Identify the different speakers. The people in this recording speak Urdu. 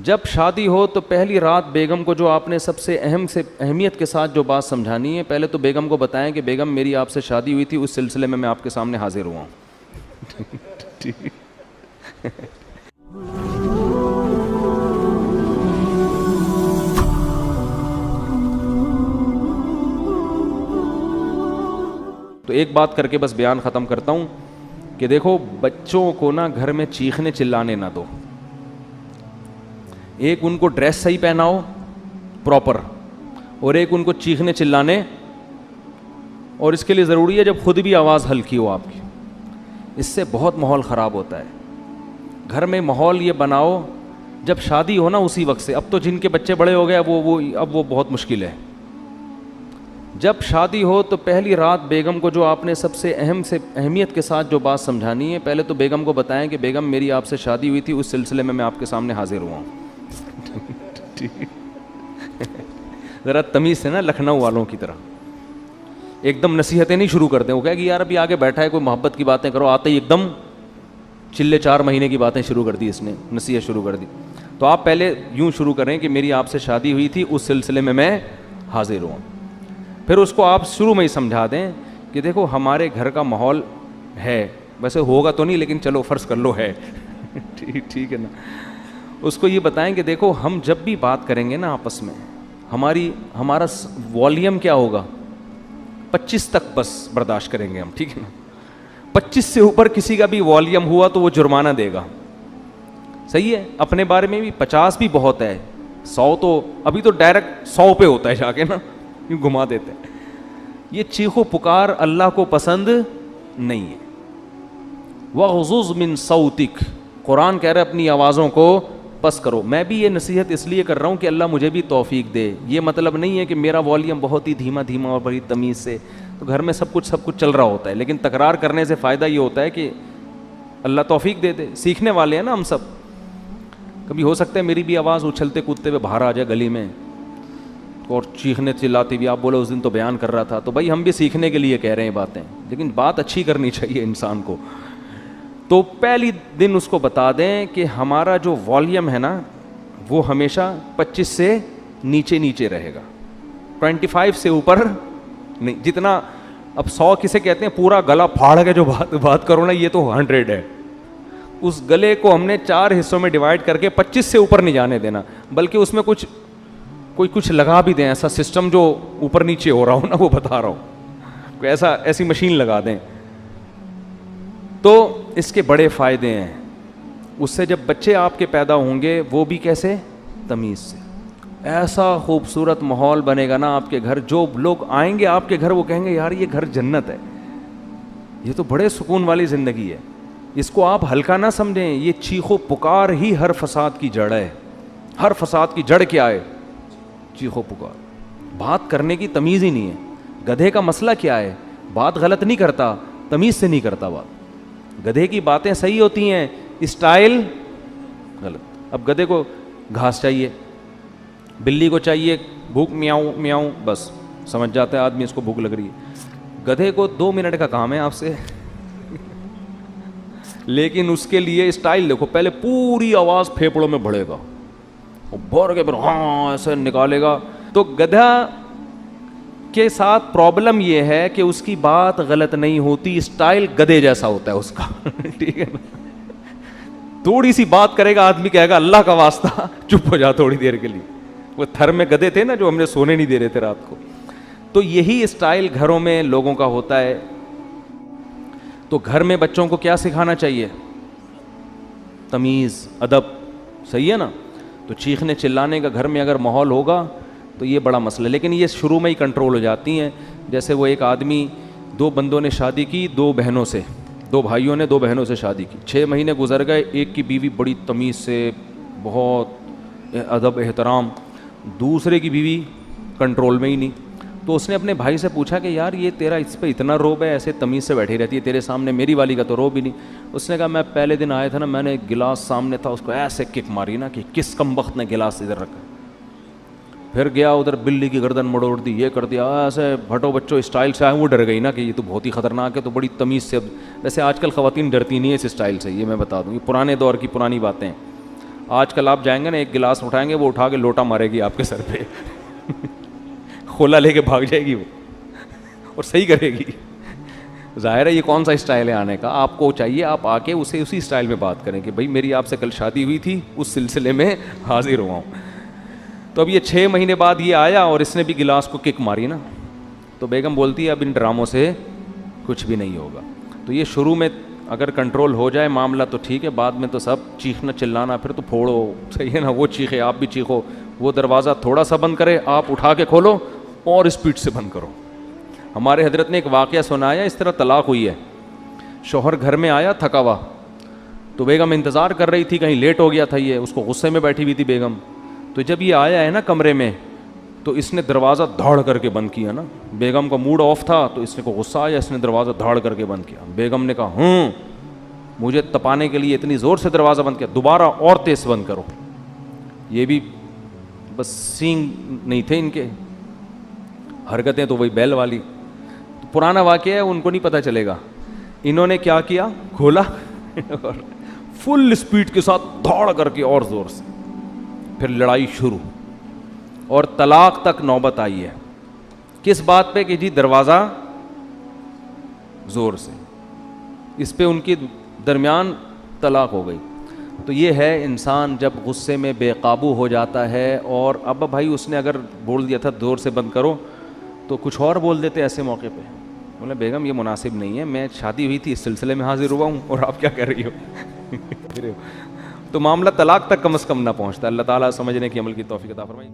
Speaker 1: جب شادی ہو تو پہلی رات بیگم کو جو آپ نے سب سے اہمیت کے ساتھ جو بات سمجھانی ہے، پہلے تو بیگم کو بتائیں کہ بیگم میری آپ سے شادی ہوئی تھی، اس سلسلے میں آپ کے سامنے حاضر ہوا ہوں. تو ایک بات کر کے بس بیان ختم کرتا ہوں کہ دیکھو بچوں کو نا گھر میں چیخنے چلانے نہ دو. ایک ان کو ڈریس صحیح پہناؤ پراپر، اور ایک ان کو چیخنے چلانے، اور اس کے لیے ضروری ہے جب خود بھی آواز ہلکی ہو آپ کی. اس سے بہت ماحول خراب ہوتا ہے. گھر میں ماحول یہ بناؤ جب شادی ہو نا اسی وقت سے. اب تو جن کے بچے بڑے ہو گئے اب وہ بہت مشکل ہے. جب شادی ہو تو پہلی رات بیگم کو جو آپ نے سب سے اہمیت کے ساتھ جو بات سمجھانی ہے، پہلے تو بیگم کو بتائیں کہ بیگم میری آپ سے شادی ہوئی تھی، اس سلسلے میں آپ کے سامنے حاضر ہوا ہوں. ذرا تمیز سے نا، لکھنؤ والوں کی طرح ایک دم نصیحتیں نہیں شروع کرتے. وہ کہے کہ یار ابھی آگے بیٹھا ہے کوئی محبت کی باتیں کرو، آتے ہی ایک دم چلے 4 مہینے کی باتیں شروع کر دی، اس نے نصیحت شروع کر دی. تو آپ پہلے یوں شروع کریں کہ میری آپ سے شادی ہوئی تھی، اس سلسلے میں حاضر ہوں. پھر اس کو آپ شروع میں ہی سمجھا دیں کہ دیکھو ہمارے گھر کا ماحول ہے، ویسے ہوگا تو نہیں لیکن چلو فرض کر لو ہے. ٹھیک ہے نا. اس کو یہ بتائیں کہ دیکھو ہم جب بھی بات کریں گے نا آپس میں، ہمارا والیوم کیا ہوگا، 25 تک بس برداشت کریں گے ہم. ٹھیک ہے نا. 25 سے اوپر کسی کا بھی والیوم ہوا تو وہ جرمانہ دے گا. صحیح ہے. اپنے بارے میں بھی 50 بھی بہت ہے، 100 تو ابھی تو ڈائریکٹ 100 پہ ہوتا ہے جا کے نا، یوں گھما دیتے ہیں. یہ چیخو پکار اللہ کو پسند نہیں ہے. وَغْضُضْ مِن صَوْتِكَ، قرآن کہہ رہا ہے اپنی آوازوں کو پس کرو. میں بھی یہ نصیحت اس لیے کر رہا ہوں کہ اللہ مجھے بھی توفیق دے. یہ مطلب نہیں ہے کہ میرا والیوم بہت ہی دھیما اور بڑی تمیز سے، تو گھر میں سب کچھ چل رہا ہوتا ہے، لیکن تکرار کرنے سے فائدہ یہ ہوتا ہے کہ اللہ توفیق دے دے. سیکھنے والے ہیں نا ہم سب. کبھی ہو سکتا ہے میری بھی آواز اچھلتے کودتے ہوئے باہر آ جائے گلی میں اور چیخنے چلاتے بھی، آپ بولے اس دن تو بیان کر رہا تھا، تو بھائی ہم بھی سیکھنے کے لیے کہہ رہے ہیں باتیں، لیکن بات اچھی کرنی چاہیے انسان کو. تو پہلی دن اس کو بتا دیں کہ ہمارا جو والیوم ہے نا وہ ہمیشہ 25 سے نیچے رہے گا، 25 سے اوپر نہیں. جتنا اب 100 کسے کہتے ہیں پورا گلا پھاڑ کے جو بات کرو نا، یہ تو 100 ہے. اس گلے کو ہم نے 4 حصوں میں ڈیوائڈ کر کے 25 سے اوپر نہیں جانے دینا، بلکہ اس میں کچھ لگا بھی دیں، ایسا سسٹم جو اوپر نیچے ہو رہا ہو نا، وہ بتا رہا ہوں، کوئی ایسی مشین لگا دیں. تو اس کے بڑے فائدے ہیں. اس سے جب بچے آپ کے پیدا ہوں گے وہ بھی کیسے، تمیز سے. ایسا خوبصورت ماحول بنے گا نا آپ کے گھر، جو لوگ آئیں گے آپ کے گھر وہ کہیں گے یار یہ گھر جنت ہے، یہ تو بڑے سکون والی زندگی ہے. اس کو آپ ہلکا نہ سمجھیں. یہ چیخو پکار ہی ہر فساد کی جڑ ہے. ہر فساد کی جڑ کیا ہے، چیخو پکار. بات کرنے کی تمیز ہی نہیں ہے. گدھے کا مسئلہ کیا ہے، بات غلط نہیں کرتا، تمیز سے نہیں کرتا بات. گدھے کی باتیں صحیح ہوتی ہیں، اسٹائل غلط. اب گدھے کو گھاس چاہیے، بلی کو چاہیے بھوک میاؤں میاؤں، بس سمجھ جاتا ہے آدمی اس کو بھوک لگ رہی ہے. گدھے کو 2 منٹ کا کام ہے آپ سے، لیکن اس کے لیے اسٹائل دیکھو. پہلے پوری آواز پھیپڑوں میں بڑھے گا، بھر کے پھر ہاں ایسے نکالے گا. تو گدھا کے ساتھ پرابلم یہ ہے کہ اس کی بات غلط نہیں ہوتی، اسٹائل گدھے جیسا ہوتا ہے اس کا. ٹھیک ہے نا. تھوڑی سی بات کرے گا آدمی کہے گا اللہ کا واسطہ چپ ہو جا تھوڑی دیر کے لیے. وہ تھر میں گدھے تھے نا جو ہم نے سونے نہیں دے رہے تھے رات کو. تو یہی اسٹائل گھروں میں لوگوں کا ہوتا ہے. تو گھر میں بچوں کو کیا سکھانا چاہیے، تمیز، ادب. صحیح ہے نا. تو چیخنے چلانے کا گھر میں اگر ماحول ہوگا تو یہ بڑا مسئلہ ہے. لیکن یہ شروع میں ہی کنٹرول ہو جاتی ہیں. جیسے وہ ایک آدمی، 2 بندوں نے شادی کی 2 بہنوں سے، 2 بھائیوں نے 2 بہنوں سے شادی کی. 6 مہینے گزر گئے. ایک کی بیوی بڑی تمیز سے، بہت ادب احترام، دوسرے کی بیوی کنٹرول میں ہی نہیں. تو اس نے اپنے بھائی سے پوچھا کہ یار یہ تیرا اس پہ اتنا روب ہے، ایسے تمیز سے بیٹھی رہتی ہے تیرے سامنے، میری والی کا تو روب ہی نہیں. اس نے کہا میں پہلے دن آیا تھا نا، میں نے گلاس سامنے تھا اس کو ایسے کک ماری نا کہ کس کم وقت نے گلاس ادھر رکھا. پھر گیا ادھر بلی کی گردن مڑوڑ دی، یہ کر دیا، ایسے بھٹو بچوں اسٹائل سے آئے. وہ ڈر گئی نا کہ یہ تو بہت ہی خطرناک ہے، تو بڑی تمیز سے. ویسے آج کل خواتین ڈرتی نہیں ہے اس اسٹائل سے، یہ میں بتا دوں، یہ پرانے دور کی پرانی باتیں. آج کل آپ جائیں گے نا، ایک گلاس اٹھائیں گے وہ اٹھا کے لوٹا مارے گی آپ کے سر پہ کھولا لے کے بھاگ جائے گی وہ اور صحیح کرے گی. ظاہر ہے یہ کون سا اسٹائل ہے آنے کا. آپ کو چاہیے آپ آ کے اسے اسی اسٹائل میں بات کریں کہ بھائی میری آپ سے کل شادی ہوئی تھی، اس سلسلے میں حاضر ہوا ہوں. تو اب یہ 6 مہینے بعد یہ آیا اور اس نے بھی گلاس کو کک ماری نا. تو بیگم بولتی ہے اب ان ڈراموں سے کچھ بھی نہیں ہوگا. تو یہ شروع میں اگر کنٹرول ہو جائے معاملہ تو ٹھیک ہے، بعد میں تو سب چیخنا چلانا، پھر تو پھوڑو، صحیح ہے نا، وہ چیخے آپ بھی چیخو، وہ دروازہ تھوڑا سا بند کرے آپ اٹھا کے کھولو اور اسپیڈ سے بند کرو. ہمارے حضرت نے ایک واقعہ سنایا، اس طرح طلاق ہوئی ہے. شوہر گھر میں آیا تھکا ہوا، تو بیگم انتظار کر رہی تھی، کہیں لیٹ ہو گیا تھا یہ، اس کو غصے میں بیٹھی ہوئی تھی بیگم. تو جب یہ آیا ہے نا کمرے میں تو اس نے دروازہ دھاڑ کر کے بند کیا نا. بیگم کا موڈ آف تھا تو اس کو غصہ آیا، اس نے دروازہ دھاڑ کر کے بند کیا. بیگم نے کہا مجھے تپانے کے لیے اتنی زور سے دروازہ بند کیا، دوبارہ اور تیز بند کرو. یہ بھی بس سینگ نہیں تھے ان کے، حرکتیں تو وہی بیل والی. پرانا واقعہ ہے، ان کو نہیں پتہ چلے گا. انہوں نے کیا کیا، کھولا اور فل اسپیڈ کے ساتھ دھاڑ کر کے اور زور سے، پھر لڑائی شروع اور طلاق تک نوبت آئی ہے. کس بات پہ کہ جی دروازہ زور سے، اس پہ ان کی درمیان طلاق ہو گئی. تو یہ ہے انسان جب غصے میں بے قابو ہو جاتا ہے. اور اب بھائی اس نے اگر بول دیا تھا زور سے بند کرو تو کچھ اور بول دیتے ایسے موقع پہ. بولے بیگم یہ مناسب نہیں ہے، میں شادی ہوئی تھی اس سلسلے میں حاضر ہوا ہوں اور آپ کیا کہہ رہی ہو تو معاملہ طلاق تک کم از کم نہ پہنچتا. اللہ تعالیٰ سمجھنے کی عمل کی توفیق عطا فرمائے.